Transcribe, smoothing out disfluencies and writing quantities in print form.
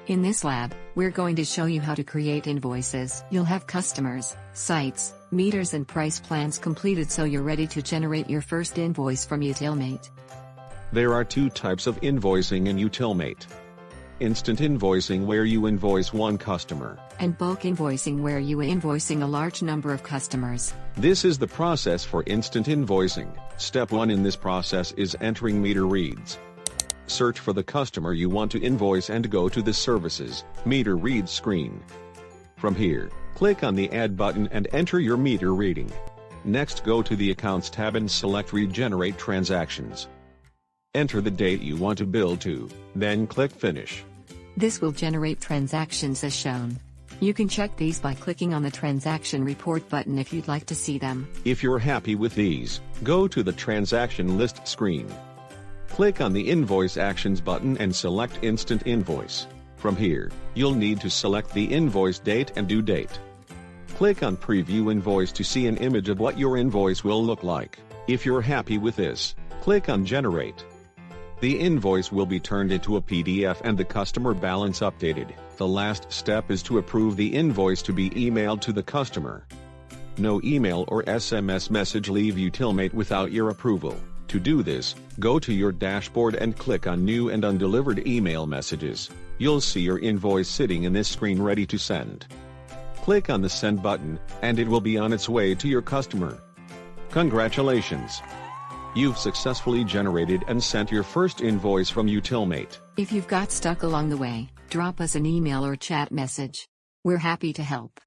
In this lab, we're going to show you how to create invoices. You'll have customers, sites, meters and price plans completed, so you're ready to generate your first invoice from Utilmate. There are two types of invoicing in Utilmate. Instant invoicing, where you invoice one customer, And bulk invoicing, where you are invoicing a large number of customers. This is the process for instant invoicing. Step 1 in this process is entering meter reads. Search for the customer you want to invoice and go to the Services, Meter Reads screen. From here, click on the Add button and enter your meter reading. Next, go to the Accounts tab and select Regenerate Transactions. Enter the date you want to bill to, then click Finish. This will generate transactions as shown. You can check these by clicking on the Transaction Report button if you'd like to see them. If you're happy with these, go to the Transaction List screen. Click on the Invoice Actions button and select Instant Invoice. From here, you'll need to select the invoice date and due date. Click on Preview Invoice to see an image of what your invoice will look like. If you're happy with this, click on Generate. The invoice will be turned into a PDF and the customer balance updated. The last step is to approve the invoice to be emailed to the customer. No email or SMS message leave Utilmate without your approval. To do this, go to your dashboard and click on New and Undelivered Email Messages. You'll see your invoice sitting in this screen ready to send. Click on the Send button, and it will be on its way to your customer. Congratulations! You've successfully generated and sent your first invoice from Utilmate. If you've got stuck along the way, drop us an email or chat message. We're happy to help.